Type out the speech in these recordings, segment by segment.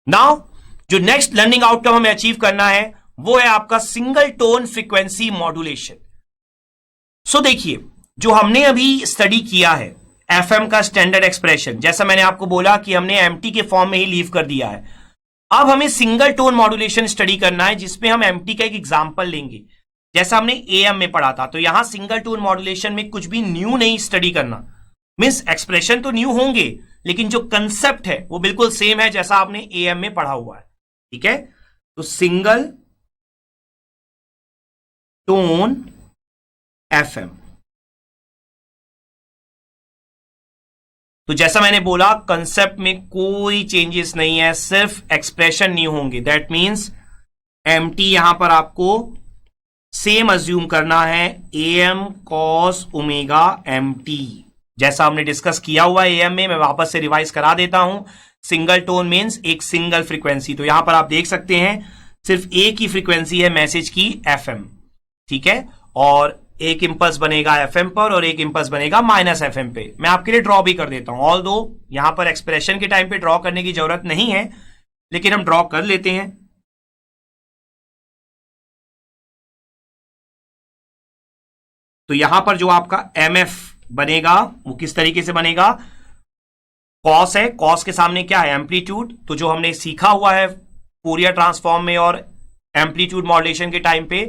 Now जो next learning outcome हमें achieve करना है वो है आपका सिंगल टोन फ्रीक्वेंसी मॉड्यूलेशन। सो देखिए, जो हमने अभी स्टडी किया है एफएम का स्टैंडर्ड एक्सप्रेशन, जैसा मैंने आपको बोला कि हमने एमटी के फॉर्म में ही लीव कर दिया है। अब हमें सिंगल टोन मॉड्यूलेशन स्टडी करना है, जिसमें हम एमटी का एक एग्जांपल लेंगे, जैसा हमने एएम में पढ़ा था। तो यहां सिंगल टोन मॉड्यूलेशन में कुछ भी न्यू नहीं स्टडी करना, मींस एक्सप्रेशन तो न्यू होंगे लेकिन जो कंसेप्ट है वो बिल्कुल सेम है जैसा आपने एएम में पढ़ा हुआ है। ठीक है, तो सिंगल टोन एफएम, तो जैसा मैंने बोला कंसेप्ट में कोई चेंजेस नहीं है, सिर्फ एक्सप्रेशन न्यू होंगे। दैट मींस एमटी यहां पर आपको सेम अज्यूम करना है, एएम कॉस ओमेगा एमटी, जैसा हमने डिस्कस किया हुआ है एएम में। मैं वापस से रिवाइज करा देता हूं। सिंगल टोन मींस एक सिंगल फ्रीक्वेंसी, तो यहां पर आप देख सकते हैं सिर्फ एक ही फ्रीक्वेंसी है मैसेज की, एफएम। ठीक है, और एक इंपल्स बनेगा एफएम पर और एक इंपल्स बनेगा माइनस एफएम पे। मैं आपके लिए ड्रॉ भी कर देता हूं, ऑल दो यहां पर एक्सप्रेशन के टाइम पे ड्रॉ करने की जरूरत नहीं है, लेकिन हम ड्रॉ कर लेते हैं। तो यहां पर जो आपका एमएफ बनेगा वो किस तरीके से बनेगा, कॉस है, कॉस के सामने क्या है, एम्पलीट्यूड। तो जो हमने सीखा हुआ है फोरियर ट्रांसफॉर्म में और एम्पलीट्यूड मॉड्यूलेशन के टाइम पे,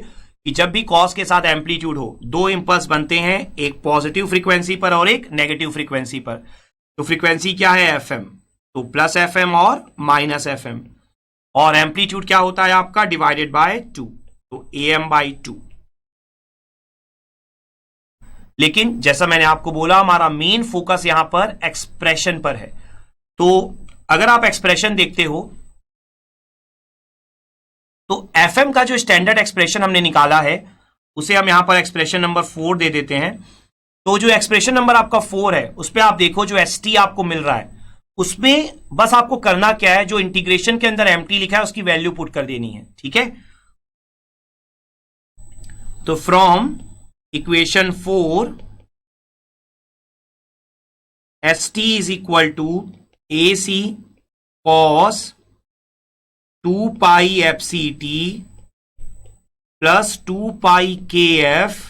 कि जब भी कॉस के साथ एम्पलीट्यूड हो, दो इंपल्स बनते हैं, एक पॉजिटिव फ्रीक्वेंसी पर और एक नेगेटिव फ्रीक्वेंसी पर। तो फ्रीक्वेंसी क्या है, एफएम, तो प्लस एफएम और माइनस एफएम, और एम्पलीट्यूड क्या होता है आपका, डिवाइडेड बाय 2, तो एएम बाई 2। लेकिन जैसा मैंने आपको बोला हमारा मेन फोकस यहां पर एक्सप्रेशन पर है। तो अगर आप एक्सप्रेशन देखते हो तो एफएम का जो स्टैंडर्ड एक्सप्रेशन हमने निकाला है उसे हम यहां पर एक्सप्रेशन नंबर 4 दे देते हैं। तो जो एक्सप्रेशन नंबर आपका 4 है उस पर आप देखो जो एसटी आपको मिल रहा है उसमें बस आपको करना क्या है, जो इंटीग्रेशन के अंदर एमटी लिखा है उसकी वैल्यू पुट कर देनी है। ठीक है, तो from equation 4 st is equal to AC cos 2 pi fct plus 2 pi kf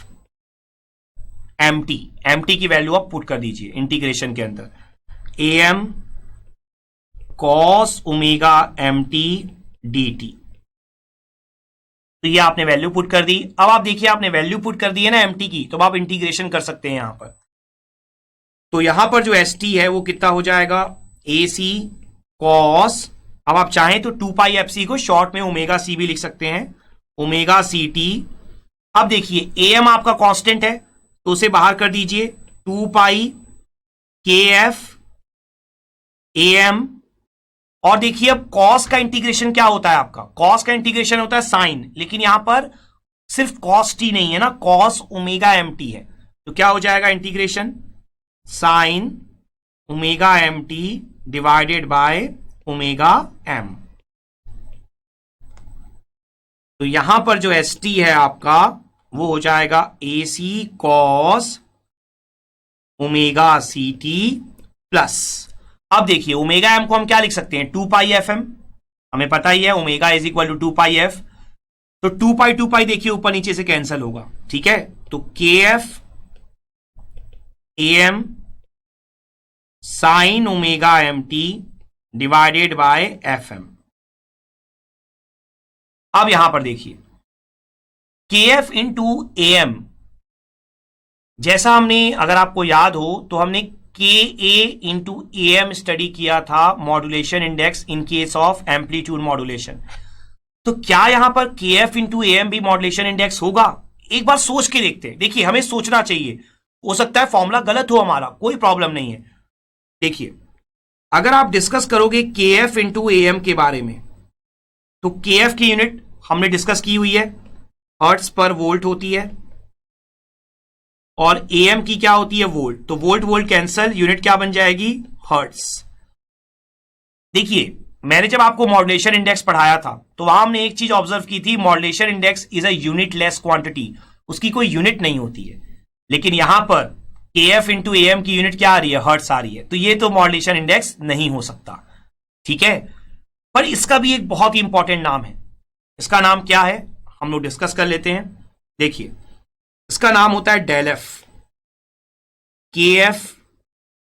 mt, mt की वैल्यू आप पुट कर दीजिए इंटीग्रेशन के अंदर, am cos omega mt dt। तो ये आपने वैल्यू पुट कर दी। अब आप देखिए आपने वैल्यू पुट कर दी है ना mt की, तो अब आप इंटीग्रेशन कर सकते हैं यहां पर। तो यहां पर जो st है वो कितना हो जाएगा, AC cos, अब आप चाहें तो 2 पाई fc को शॉर्ट में ओमेगा c भी लिख सकते हैं, ओमेगा ct। अब देखिए am आपका कांस्टेंट है तो उसे बाहर कर दीजिए, 2 पाई kf am। और देखिए अब cos का इंटीग्रेशन क्या होता है आपका, cos का इंटीग्रेशन होता है साइन, लेकिन यहां पर सिर्फ cos t नहीं है ना, cos ओमेगा mt है। तो क्या हो जाएगा integration, sine omega mt divided by omega m। तो यहां पर जो st है आपका वो हो जाएगा AC cos omega ct plus, अब देखिए ओमेगा m को हम क्या लिख सकते हैं, 2 पाई fm, हमें पता ही है omega is equal to 2 pi f। तो 2 पाई देखिए ऊपर नीचे से कैंसिल होगा। ठीक है, तो kf am sine omega mt divided by fm। अब यहां पर देखिए kf इंटू am, जैसा हमने अगर आपको याद हो तो हमने ka इंटू am स्टडी किया था modulation index in case of amplitude modulation. तो क्या यहां पर kf इंटू am भी मॉड्यूलेशन इंडेक्स होगा, एक बार सोच के देखते हैं। देखिए हमें सोचना चाहिए, हो सकता है फॉर्मूला गलत हो हमारा, कोई प्रॉब्लम नहीं है। देखिए अगर आप डिस्कस करोगे kf इंटू am के बारे में, तो kf की यूनिट हमने डिस्कस की हुई है, हर्ट्ज पर वोल्ट होती है, और am की क्या होती है, वोल्ट। तो वोल्ट वोल्ट कैंसल, यूनिट क्या बन जाएगी, हर्ट्ज। देखिए मैंने जब आपको मॉड्यूलेशन इंडेक्स पढ़ाया था तो वहां हमने एक चीज ऑब्जर्व की थी, modulation index is a unit less quantity, उसकी कोई यूनिट नहीं होती है। लेकिन यहां पर kf इंटू am की यूनिट क्या आ रही है, हर्ट्ज आ रही है, तो ये तो मॉड्यूलेशन इंडेक्स नहीं हो सकता। ठीक है, पर इसका भी एक बहुत ही इंपॉर्टेंट नाम है। इसका नाम क्या है हम लोग डिस्कस कर लेते हैं। देखिए, इसका नाम होता है डेल एफ, के एफ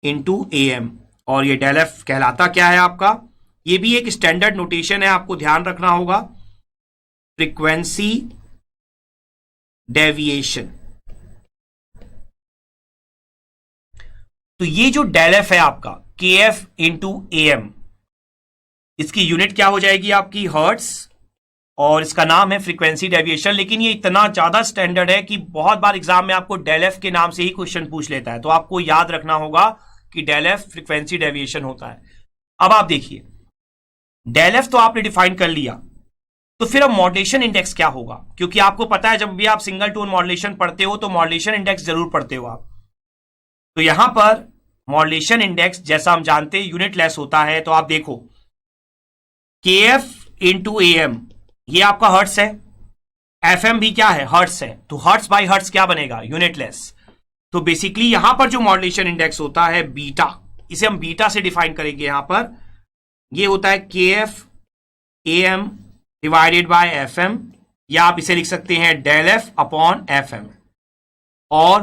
इंटू ए एम। और ये डेल एफ कहलाता क्या है आपका, ये भी एक स्टैंडर्ड नोटेशन है, आपको ध्यान रखना होगा, फ्रीक्वेंसी डेविएशन। तो ये जो डेल एफ है आपका, के एफ इंटू ए एम, इसकी यूनिट क्या हो जाएगी आपकी, हर्ट्स, और इसका नाम है फ्रीक्वेंसी डेविएशन। लेकिन ये इतना ज्यादा स्टैंडर्ड है कि बहुत बार एग्जाम में आपको डेल एफ के नाम से ही क्वेश्चन पूछ लेता है, तो आपको याद रखना होगा कि डेल एफ फ्रीक्वेंसी डेविएशन होता है। अब आप देखिए, डेल एफ तो आपने डिफाइन कर लिया, तो फिर अब मॉड्यूलेशन इंडेक्स क्या होगा, क्योंकि आपको पता है जब भी आप सिंगल टोन मॉड्यूलेशन पढ़ते हो तो मॉड्यूलेशन इंडेक्स जरूर पढ़ते हो आप। तो यहां पर मॉड्यूलेशन इंडेक्स जैसा हम जानते हैं यूनिट लेस होता है। तो आप देखो, के एफ इंटू ए एम, ये आपका हर्ट्स है, एफ एम भी क्या है, हर्ट्स है, तो हर्ट्स बाई हर्ट्स क्या बनेगा, यूनिट लेस। तो बेसिकली यहां पर जो मॉड्यूलेशन इंडेक्स होता है बीटा, इसे हम बीटा से डिफाइन करेंगे। यहां पर ये होता है k f a m divided by f m, या आप इसे लिख सकते हैं del f upon f m. और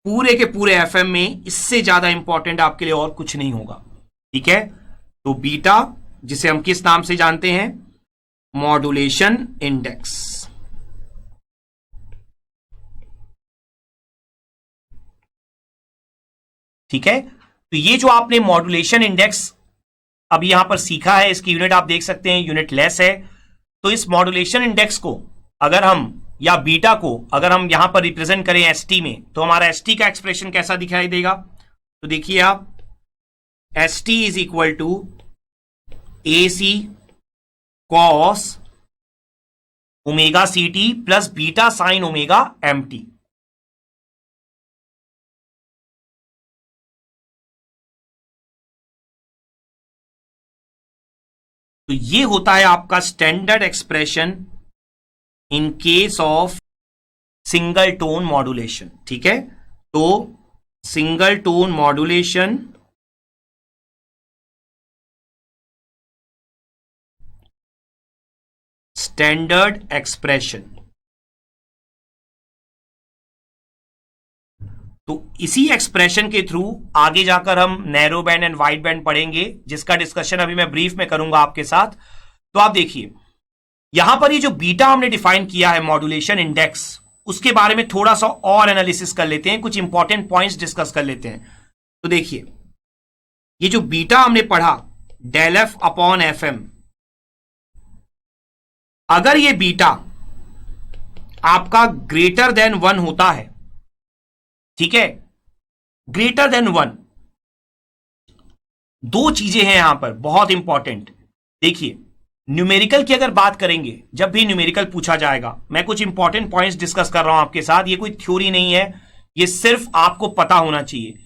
पूरे के पूरे एफ एम में इससे ज्यादा इंपॉर्टेंट आपके लिए और कुछ नहीं होगा, ठीक है। तो बीटा, जिसे हम किस नाम से जानते हैं, मॉड्यूलेशन इंडेक्स। ठीक है, तो ये जो आपने मॉड्यूलेशन इंडेक्स अब यहां पर सीखा है, इसकी यूनिट आप देख सकते हैं यूनिट लेस है। तो इस मॉड्यूलेशन इंडेक्स को अगर हम, या बीटा को अगर हम यहां पर रिप्रेजेंट करें एसटी में, तो हमारा एसटी का एक्सप्रेशन कैसा दिखाई देगा। तो देखिए आप, s t is equal to a c cos omega c t plus beta sine omega m t. तो ये होता है आपका standard expression in case of single tone modulation, ठीक है। तो single tone modulation standard expression. तो इसी एक्सप्रेशन के थ्रू आगे जाकर हम narrow band and wide band पढ़ेंगे, जिसका डिस्कशन अभी मैं ब्रीफ में करूंगा आपके साथ। तो आप देखिए, यहां पर ये जो बीटा हमने डिफाइन किया है मॉड्यूलेशन इंडेक्स, उसके बारे में थोड़ा सा और एनालिसिस कर लेते हैं, कुछ इंपॉर्टेंट पॉइंट्स डिस्कस कर लेते हैं। तो देखिए, ये जो बीटा हमने पढ़ा del f upon f m, अगर ये बीटा आपका ग्रेटर देन 1 होता है, ठीक है, ग्रेटर देन 1, दो चीजें हैं यहां पर बहुत इंपॉर्टेंट। देखिए, न्यूमेरिकल की अगर बात करेंगे, जब भी न्यूमेरिकल पूछा जाएगा, मैं कुछ इंपॉर्टेंट पॉइंट्स डिस्कस कर रहा हूं आपके साथ, ये कोई थ्योरी नहीं है, ये सिर्फ आपको पता होना चाहिए।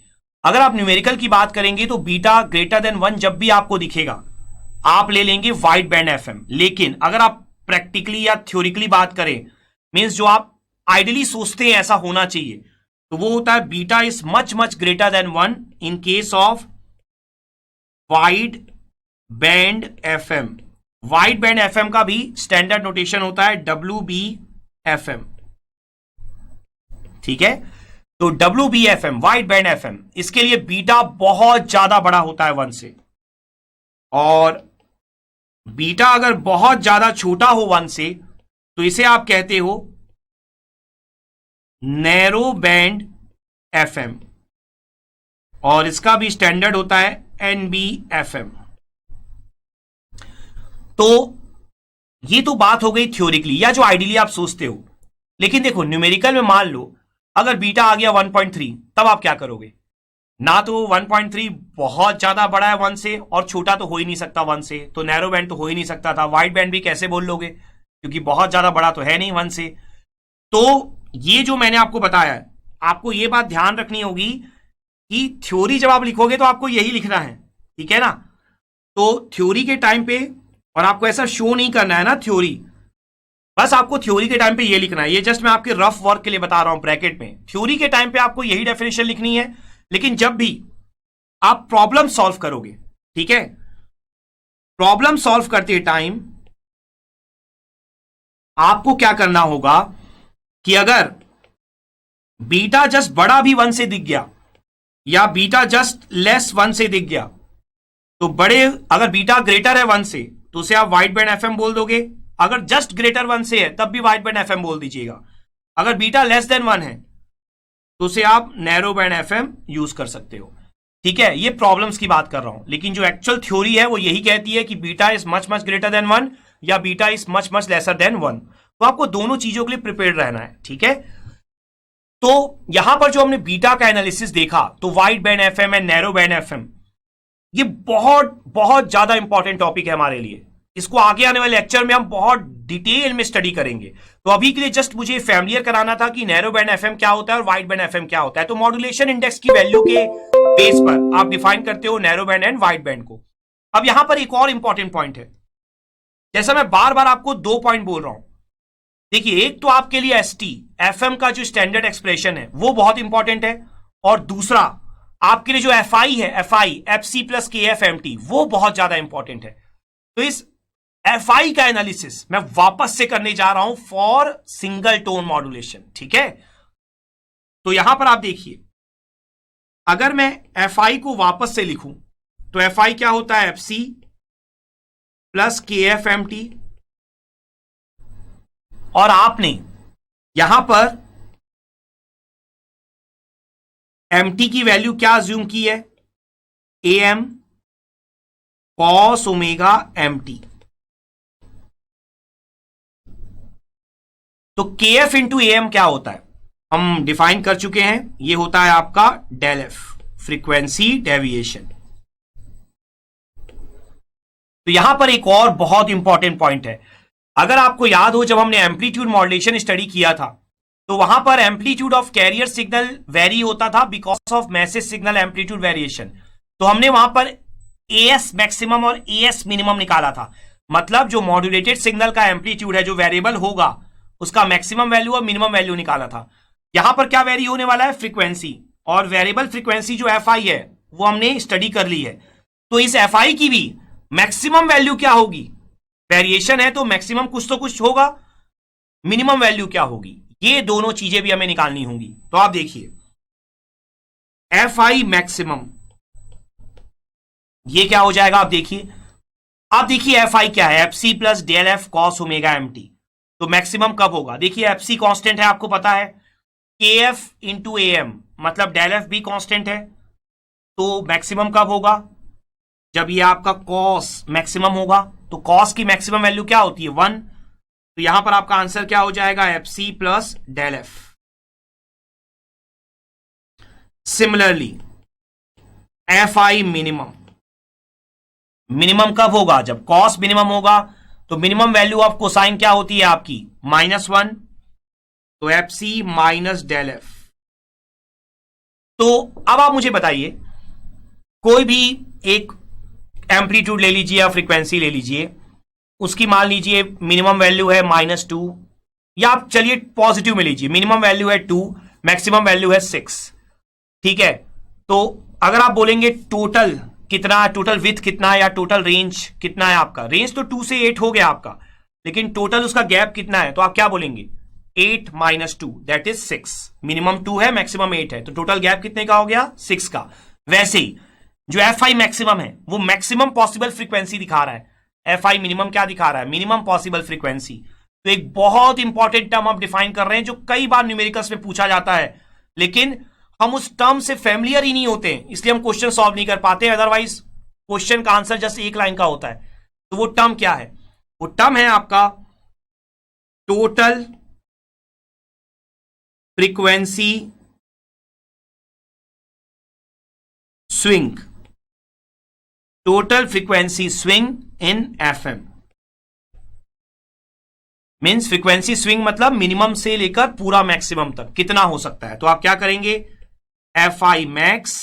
अगर आप न्यूमेरिकल की बात करेंगे तो बीटा ग्रेटर देन 1 जब भी आपको दिखेगा, आप ले लेंगे वाइड बैंड एफएम। लेकिन अगर आप प्रैक्टिकली या थ्योरिकली बात करें, मींस जो आप आइडियली सोचते हैं ऐसा होना चाहिए, तो वो होता है beta is much much greater than 1 in case of wide band FM. Wide band FM का भी स्टैंडर्ड नोटेशन होता है WBFM, ठीक है। तो WBFM वाइड बैंड एफएम, इसके लिए बीटा बहुत ज्यादा बड़ा होता है 1 से, और बीटा अगर बहुत ज्यादा छोटा हो 1 से, तो इसे आप कहते हो नैरो बैंड एफएम, और इसका भी स्टैंडर्ड होता है NBFM। तो ये तो बात हो गई थ्योरिकली या जो आइडियली आप सोचते हो। लेकिन देखो, न्यूमेरिकल में मान लो अगर बीटा आ गया 1.3, तब आप क्या करोगे। ना तो 1.3 बहुत ज्यादा बड़ा है 1 से, और छोटा तो हो ही नहीं सकता 1 से, तो नैरो बैंड तो हो ही नहीं सकता था, वाइड बैंड भी कैसे बोल लोगे, क्योंकि बहुत ज्यादा बड़ा तो है नहीं 1 से। तो ये जो मैंने आपको बताया है, आपको ये बात ध्यान रखनी होगी कि थ्योरी जब आप लिखोगे तो आपको यही लिखना है, ठीक है ना। तो थ्योरी के टाइम पे, और आपको ऐसा शो नहीं करना है ना थ्योरी, बस आपको थ्योरी के टाइम पे ये लिखना है। ये जस्ट मैं आपके रफ वर्क के लिए बता रहा हूं ब्रैकेट में, थ्योरी के टाइम पे आपको यही डेफिनेशन लिखनी है। लेकिन जब भी आप प्रॉब्लम सॉल्व करोगे, ठीक है, प्रॉब्लम सॉल्व करते टाइम आपको क्या करना होगा कि अगर बीटा जस्ट बड़ा भी 1 से दिख गया या बीटा जस्ट लेस 1 से दिख गया, तो बड़े अगर बीटा ग्रेटर है 1 से तो उसे आप वाइड बैंड एफएम बोल दोगे, अगर जस्ट ग्रेटर 1 से है तब भी वाइड बैंड एफएम बोल दीजिएगा, अगर बीटा लेस देन 1 है तो उसे आप नैरो बैंड एफएम यूज कर सकते हो। ठीक है, ये प्रॉब्लम्स की बात कर रहा हूं, लेकिन जो एक्चुअल थ्योरी है वो यही कहती है कि beta is much much greater than 1 या beta is much much lesser than 1। तो आपको दोनों चीजों के लिए प्रिपेयर्ड रहना है। ठीक है, तो यहां पर जो हमने बीटा का एनालिसिस देखा, तो wide band FM and narrow band FM, ये बहुत बहुत ज्यादा इंपॉर्टेंट टॉपिक है हमारे लिए। इसको आगे आने वाले लेक्चर में हम बहुत डिटेल में स्टडी करेंगे। तो अभी के लिए जस्ट मुझे फैमिलियर कराना था कि नैरो बैंड एफएम क्या होता है और वाइड बैंड एफएम क्या होता है। तो मॉड्यूलेशन इंडेक्स की वैल्यू के बेस पर आप डिफाइन करते हो narrow band and wide band को। अब यहां पर एक और इंपॉर्टेंट पॉइंट है, जैसा मैं बार बार आपको 2 पॉइंट बोल रहा हूं। देखिए, एक तो आपके लिए एसटी एफएम का जो स्टैंडर्ड एक्सप्रेशन है वो बहुत इंपॉर्टेंट है, और दूसरा आपके लिए जो एफआई है, एफआई एफसी प्लस के एफ एम टी, वो बहुत ज्यादा इंपॉर्टेंट है। तो इस एफआई का एनालिसिस मैं वापस से करने जा रहा हूं फॉर सिंगल टोन मॉड्यूलेशन। ठीक है, तो यहां पर आप देखिए, अगर मैं एफआई को वापस से लिखूं तो एफआई क्या होता है, एफसी प्लस के एफ एम टी, और आपने यहां पर एमटी की वैल्यू क्या अज्यूम की है, a m cos omega m t. तो k F into A M क्या होता है, हम डिफाइन कर चुके हैं, ये होता है आपका डेल एफ, फ्रीक्वेंसी डेविएशन। तो यहां पर एक और बहुत इंपॉर्टेंट पॉइंट है, अगर आपको याद हो जब हमने एम्पलीट्यूड मॉड्यूलेशन स्टडी किया था, तो वहां पर amplitude of carrier signal very होता था because of message signal amplitude variation. तो हमने वहां पर एएस मैक्सिमम और एएस मिनिमम निकाला था, मतलब जो मॉड्यूलेटेड सिग्नल का एम्पलीट्यूड है, जो वेरिएबल होगा, उसका मैक्सिमम वैल्यू और मिनिमम वैल्यू निकाला था। यहां पर क्या वेरी होने वाला है, फ्रीक्वेंसी, और वेरिएबल फ्रीक्वेंसी जो एफ आई है वो हमने स्टडी कर ली है। तो इस एफ आई की भी मैक्सिमम वैल्यू क्या होगी, वेरिएशन है तो मैक्सिमम कुछ तो कुछ होगा, मिनिमम वैल्यू क्या होगी, ये दोनों चीजें भी हमें निकालनी होंगी। तो आप देखिए, एफ आई मैक्सिमम ये क्या हो जाएगा, आप देखिए एफ आई क्या है, एफ सी plus del f cos omega m t. तो मैक्सिमम कब होगा, देखिए एफ सी कॉन्स्टेंट है, आपको पता है, k F into A M, मतलब डेल एफ भी कॉन्स्टेंट है। तो मैक्सिमम कब होगा, जब ये आपका कॉस मैक्सिमम होगा। तो कॉस की मैक्सिमम वैल्यू क्या होती है, 1। तो यहां पर आपका आंसर क्या हो जाएगा, F C plus del F. Similarly F I minimum, minimum कब होगा, जब कॉस मिनिमम होगा। तो मिनिमम वैल्यू ऑफ कोसाइन क्या होती है आपकी, -1। तो F C minus del F. तो अब आप मुझे बताइए, कोई भी एक एम्पलीट्यूड ले लीजिए या फ्रीक्वेंसी ले लीजिए, उसकी मान लीजिए मिनिमम वैल्यू है -2, या आप चलिए पॉजिटिव में लीजिए, मिनिमम वैल्यू है 2, मैक्सिमम वैल्यू है 6। ठीक है, तो अगर आप बोलेंगे टोटल कितना, टोटल विथ कितना है या टोटल रेंज कितना है आपका, रेंज तो 2 से 8 हो गया आपका, लेकिन टोटल उसका गैप कितना है, तो आप क्या बोलेंगे, 8 - 2 दैट इज 6। मिनिमम 2 है, मैक्सिमम 8 है, तो टोटल गैप कितने का हो गया, 6 का। वैसे ही जो एफ आई मैक्सिमम है वो मैक्सिमम पॉसिबल फ्रीक्वेंसी दिखा रहा है, एफ आई मिनिमम क्या दिखा रहा है, मिनिमम पॉसिबल फ्रीक्वेंसी। तो एक बहुत इंपॉर्टेंट टर्म आप डिफाइन कर रहे हैं जो कई बार न्यूमेरिकल्स में पूछा जाता है, लेकिन हम उस टर्म से फैमिलियर ही नहीं होते, इसलिए हम क्वेश्चन सॉल्व नहीं कर पाते। अदरवाइज क्वेश्चन का आंसर जस्ट एक लाइन का होता है। तो वो टर्म क्या है, वो टर्म है आपका total frequency swing, total frequency swing in FM. Means frequency swing मतलब मिनिमम से लेकर पूरा मैक्सिमम तक कितना हो सकता है। तो आप क्या करेंगे, F I max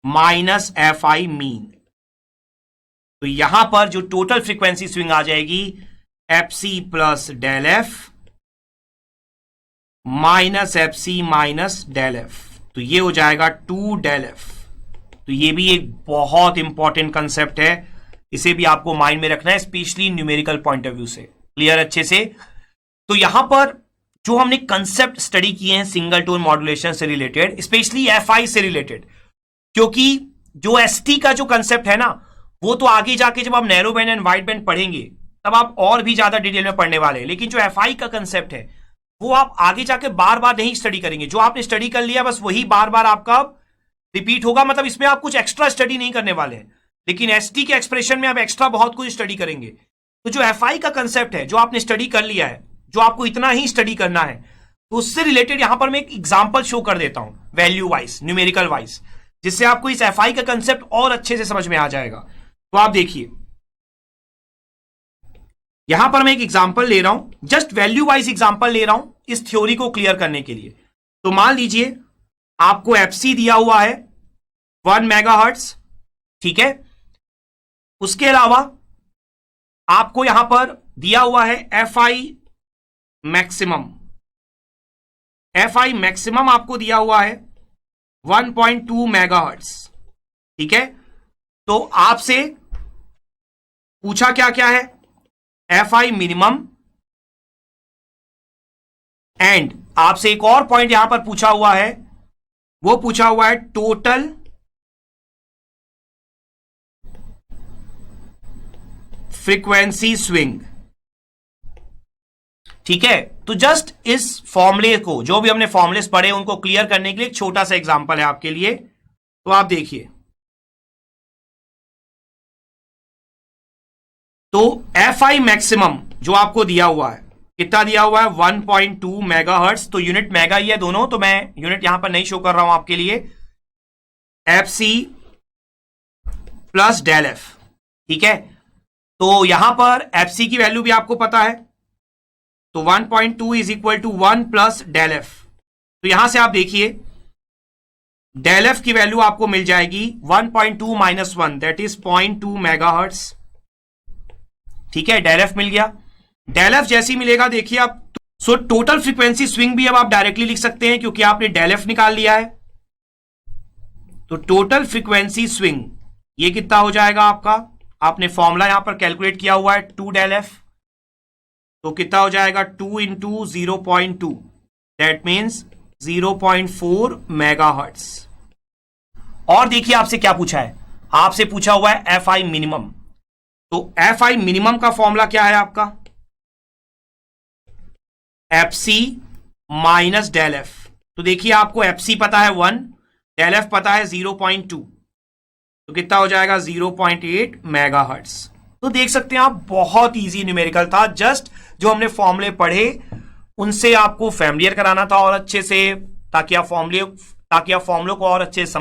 minus F I mean. तो यहां पर जो टोटल फ्रीक्वेंसी स्विंग आ जाएगी, एफ सी plus del F minus F C minus del F. तो ये हो जाएगा 2 डेल एफ। तो ये भी एक बहुत इंपॉर्टेंट कंसेप्ट है, इसे भी आपको माइंड में रखना है, specially numerical point of view से। क्लियर अच्छे से? तो यहां पर जो हमने कंसेप्ट स्टडी किए हैं सिंगल टोन मॉड्यूलेशन से रिलेटेड, स्पेशली एफआई से रिलेटेड, क्योंकि जो एसटी का जो कंसेप्ट है ना, वो तो आगे जाके जब आप narrow band and wide band पढ़ेंगे तब आप और भी ज्यादा डिटेल में पढ़ने वाले हैं। लेकिन जो एफआई का कंसेप्ट है वो आप आगे जाके बार बार नहीं स्टडी करेंगे। जो आपने स्टडी कर लिया बस वही बार बार आपका रिपीट होगा, मतलब इसमें आप कुछ एक्स्ट्रा स्टडी नहीं करने वाले हैं। लेकिन एसटी के एक्सप्रेशन में आप एक्स्ट्रा बहुत कुछ स्टडी करेंगे। तो जो एफआई का कंसेप्ट है, जो आपने स्टडी कर लिया है, जो आपको इतना ही स्टडी करना है, तो उससे रिलेटेड यहां पर मैं एक एग्जांपल शो कर देता हूं, वैल्यू वाइज, न्यूमेरिकल वाइज, जिससे आपको इस एफआई का कंसेप्ट और अच्छे से समझ में आ जाएगा। तो आप देखिए, यहां पर मैं एक एग्जांपल ले रहा हूं, जस्ट वैल्यू वाइज एग्जांपल ले रहा हूं इस थ्योरी को क्लियर करने के लिए। तो मान लीजिए आपको एफसी दिया हुआ है 1 मेगाहर्ट्ज, ठीक है। उसके अलावा आपको यहां पर दिया हुआ है एफआई मैक्सिमम। एफआई मैक्सिमम आपको दिया हुआ है 1.2 मेगाहर्ट्ज, ठीक है। तो आपसे पूछा क्या क्या है, एफआई मिनिमम, एंड आपसे एक और पॉइंट यहां पर पूछा हुआ है, वो पूछा हुआ है टोटल फ्रीक्वेंसी स्विंग, ठीक है। तो जस्ट इस फॉर्मूले को, जो भी हमने फॉर्मूलेस पढ़े उनको क्लियर करने के लिए एक छोटा सा एग्जांपल है आपके लिए। तो आप देखिए, तो एफआई मैक्सिमम जो आपको दिया हुआ है, कितना दिया हुआ है, 1.2 मेगाहर्ट्ज। तो यूनिट मेगा ही है दोनों, तो मैं यूनिट यहां पर नहीं शो कर रहा हूं आपके लिए। एफसी प्लस डेल एफ, ठीक है। तो यहां पर एफसी की वैल्यू भी आपको पता है, तो 1.2 is equal to 1 plus del F. तो यहां से आप देखिए, डेल एफ की वैल्यू आपको मिल जाएगी 1.2 माइनस 1, दैट इज 0.2 मेगाहर्ट्ज, ठीक है। डेल एफ मिल गया। डेल एफ जैसे ही मिलेगा, देखिए आप, सो टोटल फ्रीक्वेंसी स्विंग भी अब आप डायरेक्टली लिख सकते हैं क्योंकि आपने डेल एफ निकाल लिया है। तो टोटल फ्रीक्वेंसी स्विंग ये कितना हो जाएगा आपका, आपने फॉर्मूला यहां पर कैलकुलेट किया हुआ है 2 डेल एफ, तो कितना हो जाएगा 2 इंटू 0.2, दैट मीन्स 0.4 मेगाहर्ट्ज। और देखिए आपसे क्या पूछा है, आपसे पूछा हुआ है एफआई मिनिमम। तो एफआई मिनिमम का फॉर्मूला क्या है आपका, एफसी माइनस डेल एफ। तो देखिए आपको एफसी पता है 1, डेल एफ पता है 0.2, तो कितना हो जाएगा 0.8 मेगाहर्ट्ज। तो देख सकते हैं आप, बहुत इजी न्यूमेरिकल था, जस्ट जो हमने फॉर्मूले पढ़े उनसे आपको फैमिलियर कराना था और अच्छे से, ताकि आप फॉर्मूलों को और अच्छे से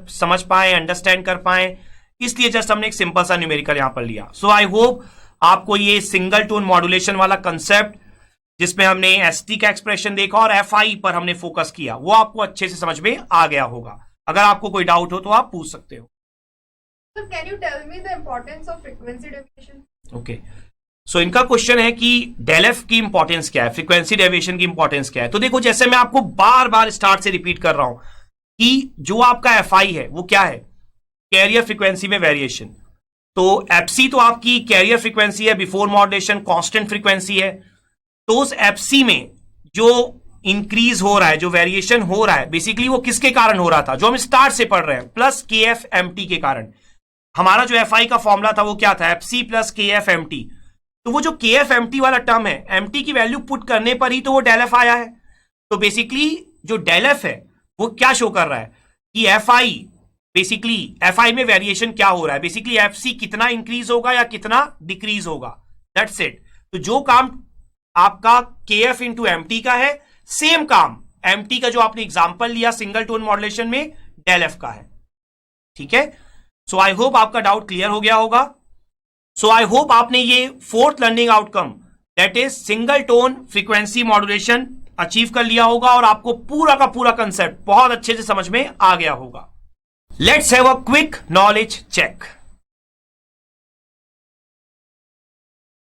समझ पाए, अंडरस्टैंड कर पाए। इसलिए जस्ट हमने एक सिंपल सा न्यूमेरिकल यहां पर लिया। सो आई होप आपको ये सिंगल टोन मॉड्यूलेशन वाला कंसेप्ट, जिसमें हमने एसटी का एक्सप्रेशन देखा और एफआई पर हमने फोकस किया, वो आपको अच्छे से समझ में आ गया होगा। अगर आपको कोई डाउट हो तो आप पूछ सकते हो। So can you tell me the importance of frequency deviation? Okay, so इनका क्वेश्चन है कि डेल एफ की इंपॉर्टेंस क्या है, फ्रीक्वेंसी डेविएशन की इंपॉर्टेंस क्या है। तो देखो, जैसे मैं आपको बार बार स्टार्ट से रिपीट कर रहा हूं कि जो आपका एफआई है वो क्या है, कैरियर फ्रीक्वेंसी में वेरिएशन। तो एफसी तो आपकी कैरियर फ्रीक्वेंसी है, बिफोर मॉड्यूलेशन कांस्टेंट फ्रीक्वेंसी है। तो उस एफसी में जो इंक्रीज हो रहा है, जो वेरिएशन हो रहा है, बेसिकली वो किसके कारण हो रहा था, जो हम स्टार्ट से पढ़ रहे हैं, प्लस के एफ एम टी के कारण। हमारा जो एफआई का फॉर्मूला था वो क्या था, एफसी प्लस के एफ एम टी। तो वो जो के एफ एम टी वाला टर्म है, एम टी की वैल्यू पुट करने पर ही तो वो डेल एफ आया है। तो बेसिकली जो डेल एफ है वो क्या शो कर रहा है कि एफआई, बेसिकली एफआई में वेरिएशन क्या हो रहा है, बेसिकली एफसी कितना इंक्रीज होगा या कितना डिक्रीज होगा, दैट्स इट। तो जो काम आपका के एफ इंटू एम टी का है, सेम काम एम टी का जो आपने एग्जाम्पल लिया सिंगल टोन मॉड्यूलेशन में, डेल एफ का है, ठीक है। सो आई होप आपका डाउट क्लियर हो गया होगा। सो आई होप आपने ये 4th learning outcome, that is single tone frequency modulation, achieve कर लिया होगा और आपको पूरा का पूरा कंसेप्ट बहुत अच्छे से समझ में आ गया होगा। Let's have a quick knowledge check.